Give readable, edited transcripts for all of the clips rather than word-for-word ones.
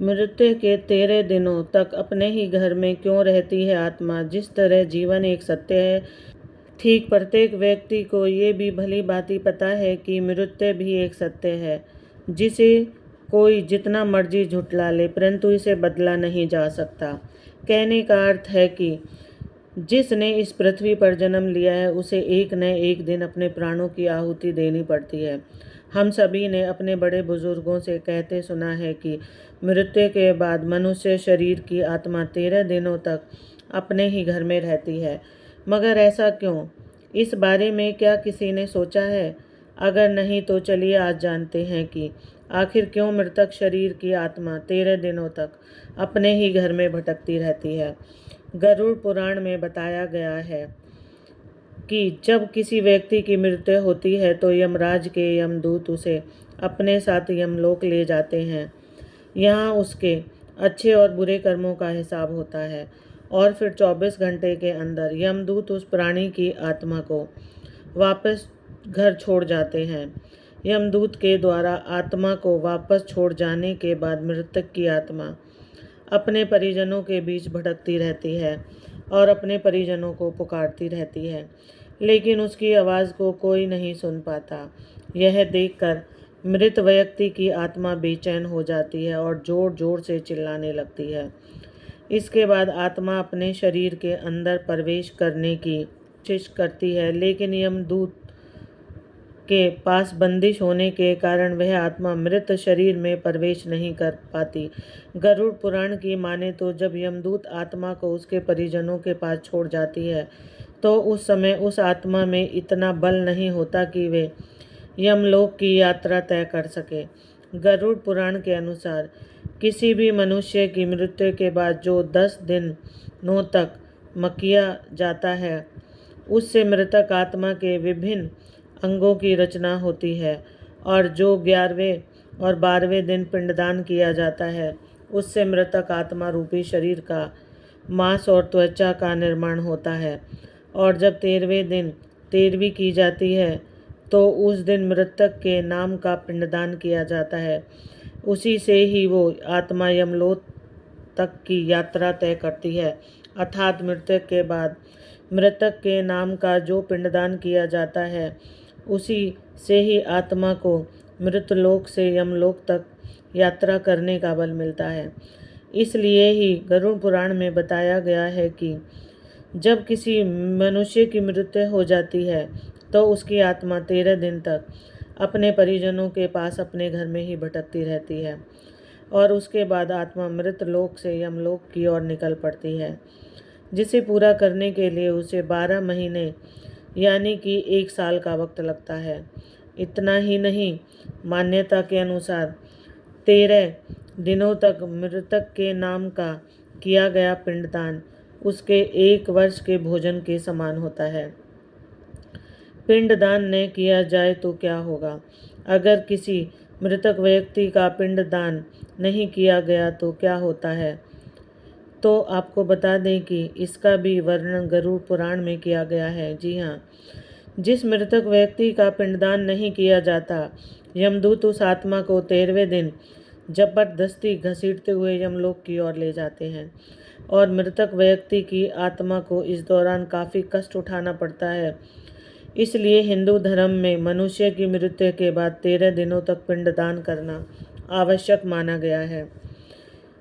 मृत्यु के 13 दिनों तक अपने ही घर में क्यों रहती है आत्मा? जिस तरह जीवन एक सत्य है, ठीक प्रत्येक व्यक्ति को ये भी भली भांति पता है कि मृत्यु भी एक सत्य है, जिसे कोई जितना मर्जी झुठला ले, परंतु इसे बदला नहीं जा सकता। कहने का अर्थ है कि जिसने इस पृथ्वी पर जन्म लिया है, उसे एक न एक दिन अपने प्राणों की आहुति देनी पड़ती है। हम सभी ने अपने बड़े बुजुर्गों से कहते सुना है कि मृत्यु के बाद मनुष्य शरीर की आत्मा 13 दिनों तक अपने ही घर में रहती है। मगर ऐसा क्यों? इस बारे में क्या किसी ने सोचा है? अगर नहीं तो चलिए आज जानते हैं कि आखिर क्यों मृतक शरीर की आत्मा 13 दिनों तक अपने ही घर में भटकती रहती है। गरुड़ पुराण में बताया गया है कि जब किसी व्यक्ति की मृत्यु होती है तो यमराज के यमदूत उसे अपने साथ यमलोक ले जाते हैं। यहाँ उसके अच्छे और बुरे कर्मों का हिसाब होता है और फिर 24 घंटे के अंदर यमदूत उस प्राणी की आत्मा को वापस घर छोड़ जाते हैं। यमदूत के द्वारा आत्मा को वापस छोड़ जाने के बाद मृतक की आत्मा अपने परिजनों के बीच भटकती रहती है और अपने परिजनों को पुकारती रहती है, लेकिन उसकी आवाज़ को कोई नहीं सुन पाता। यह देखकर मृत व्यक्ति की आत्मा बेचैन हो जाती है और जोर जोर से चिल्लाने लगती है। इसके बाद आत्मा अपने शरीर के अंदर प्रवेश करने की कोशिश करती है, लेकिन यमदूत के पास बंदिश होने के कारण वह आत्मा मृत शरीर में प्रवेश नहीं कर पाती। गरुड़ पुराण की माने तो जब यमदूत आत्मा को उसके परिजनों के पास छोड़ जाती है तो उस समय उस आत्मा में इतना बल नहीं होता कि वे यमलोक की यात्रा तय कर सके। गरुड़ पुराण के अनुसार किसी भी मनुष्य की मृत्यु के बाद जो 10 दिनों तक किया जाता है, उससे मृतक आत्मा के विभिन्न अंगों की रचना होती है, और जो 11वें और 12वें दिन पिंडदान किया जाता है, उससे मृतक आत्मा रूपी शरीर का मांस और त्वचा का निर्माण होता है। और जब 13वें दिन 13वीं की जाती है तो उस दिन मृतक के नाम का पिंडदान किया जाता है। उसी से ही वो आत्मा यमलोक तक की यात्रा तय करती है, अर्थात मृतक के बाद मृतक के नाम का जो पिंडदान किया जाता है, उसी से ही आत्मा को मृतलोक से यमलोक तक यात्रा करने का बल मिलता है। इसलिए ही गरुड़ पुराण में बताया गया है कि जब किसी मनुष्य की मृत्यु हो जाती है तो उसकी आत्मा 13 दिन तक अपने परिजनों के पास अपने घर में ही भटकती रहती है और उसके बाद आत्मा मृत लोक से यमलोक की ओर निकल पड़ती है, जिसे पूरा करने के लिए उसे 12 महीने यानी कि 1 साल का वक्त लगता है। इतना ही नहीं, मान्यता के अनुसार 13 दिनों तक मृतक के नाम का किया गया पिंडदान उसके 1 वर्ष के भोजन के समान होता है। पिंडदान न किया जाए तो क्या होगा? अगर किसी मृतक व्यक्ति का पिंडदान नहीं किया गया तो क्या होता है? तो आपको बता दें कि इसका भी वर्णन गरुड़ पुराण में किया गया है। जी हाँ, जिस मृतक व्यक्ति का पिंडदान नहीं किया जाता, यमदूत उस आत्मा को 13वें दिन जबरदस्ती घसीटते हुए यमलोक की ओर ले जाते हैं और मृतक व्यक्ति की आत्मा को इस दौरान काफ़ी कष्ट उठाना पड़ता है। इसलिए हिंदू धर्म में मनुष्य की मृत्यु के बाद 13 दिनों तक पिंडदान करना आवश्यक माना गया है।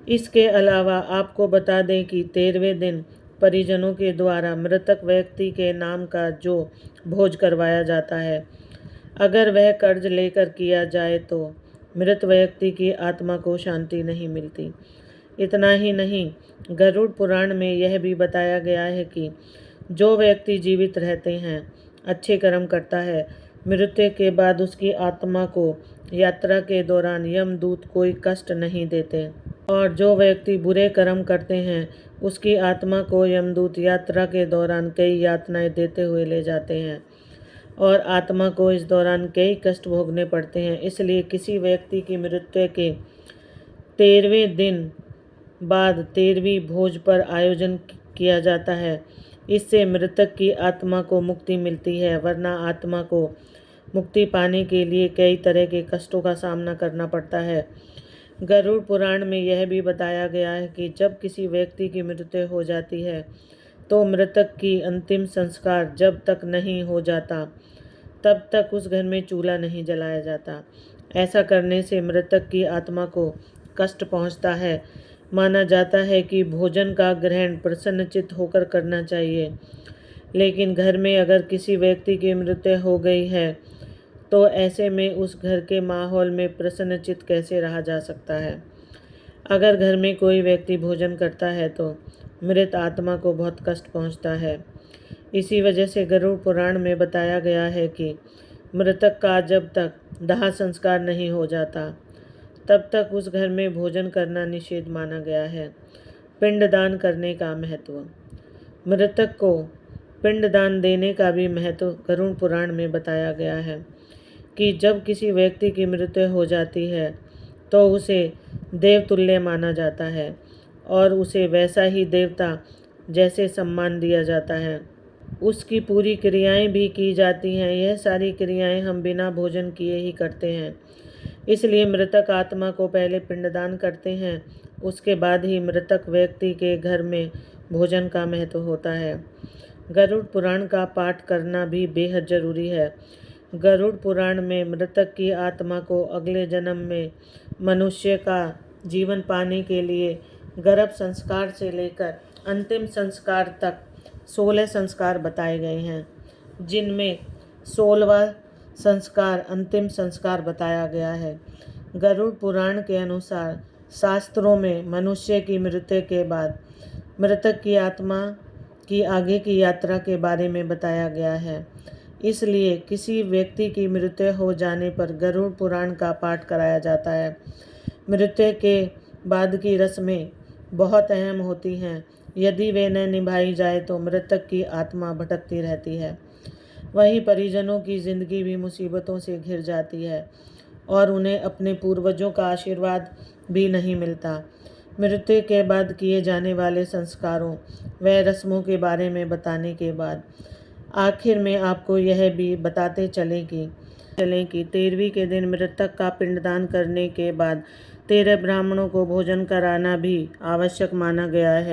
इसके अलावा आपको बता दें कि 13वें दिन परिजनों के द्वारा मृतक व्यक्ति के नाम का जो भोज करवाया जाता है, अगर वह कर्ज लेकर किया जाए तो मृत व्यक्ति की आत्मा को शांति नहीं मिलती। इतना ही नहीं, गरुड़ पुराण में यह भी बताया गया है कि जो व्यक्ति जीवित रहते हैं, अच्छे कर्म करता है, मृत्यु के बाद उसकी आत्मा को यात्रा के दौरान यमदूत कोई कष्ट नहीं देते, और जो व्यक्ति बुरे कर्म करते हैं उसकी आत्मा को यमदूत यात्रा के दौरान कई यातनाएं देते हुए ले जाते हैं और आत्मा को इस दौरान कई कष्ट भोगने पड़ते हैं। इसलिए किसी व्यक्ति की मृत्यु के 13वें दिन बाद 13वीं भोज पर आयोजन किया जाता है। इससे मृतक की आत्मा को मुक्ति मिलती है, वरना आत्मा को मुक्ति पाने के लिए कई तरह के कष्टों का सामना करना पड़ता है। गरुड़ पुराण में यह भी बताया गया है कि जब किसी व्यक्ति की मृत्यु हो जाती है तो मृतक की अंतिम संस्कार जब तक नहीं हो जाता तब तक उस घर में चूल्हा नहीं जलाया जाता। ऐसा करने से मृतक की आत्मा को कष्ट पहुंचता है। माना जाता है कि भोजन का ग्रहण प्रसन्नचित्त होकर करना चाहिए, लेकिन घर में अगर किसी व्यक्ति की मृत्यु हो गई है तो ऐसे में उस घर के माहौल में प्रसन्नचित्त कैसे रहा जा सकता है। अगर घर में कोई व्यक्ति भोजन करता है तो मृत आत्मा को बहुत कष्ट पहुंचता है। इसी वजह से गरुड़ पुराण में बताया गया है कि मृतक का जब तक दाह संस्कार नहीं हो जाता तब तक उस घर में भोजन करना निषेध माना गया है। पिंडदान करने का महत्व। मृतक को पिंडदान देने का भी महत्व गरुड़ पुराण में बताया गया है कि जब किसी व्यक्ति की मृत्यु हो जाती है तो उसे देवतुल्य माना जाता है और उसे वैसा ही देवता जैसे सम्मान दिया जाता है। उसकी पूरी क्रियाएं भी की जाती हैं। यह सारी क्रियाएं हम बिना भोजन किए ही करते हैं। इसलिए मृतक आत्मा को पहले पिंडदान करते हैं, उसके बाद ही मृतक व्यक्ति के घर में भोजन का महत्व होता है। गरुड़ पुराण का पाठ करना भी बेहद जरूरी है। गरुड़ पुराण में मृतक की आत्मा को अगले जन्म में मनुष्य का जीवन पाने के लिए गर्भ संस्कार से लेकर अंतिम संस्कार तक 16 संस्कार बताए गए हैं, जिनमें 16वां संस्कार अंतिम संस्कार बताया गया है। गरुड़ पुराण के अनुसार शास्त्रों में मनुष्य की मृत्यु के बाद मृतक की आत्मा की आगे की यात्रा के बारे में बताया गया है। इसलिए किसी व्यक्ति की मृत्यु हो जाने पर गरुड़ पुराण का पाठ कराया जाता है। मृत्यु के बाद की रस्में बहुत अहम होती हैं। यदि वे न निभाई जाए तो मृतक की आत्मा भटकती रहती है। वहीं परिजनों की जिंदगी भी मुसीबतों से घिर जाती है और उन्हें अपने पूर्वजों का आशीर्वाद भी नहीं मिलता। मृत्यु के बाद किए जाने वाले संस्कारों व रस्मों के बारे में बताने के बाद आखिर में आपको यह भी बताते चलें कि 13वीं के दिन मृतक का पिंडदान करने के बाद 13 ब्राह्मणों को भोजन कराना भी आवश्यक माना गया है।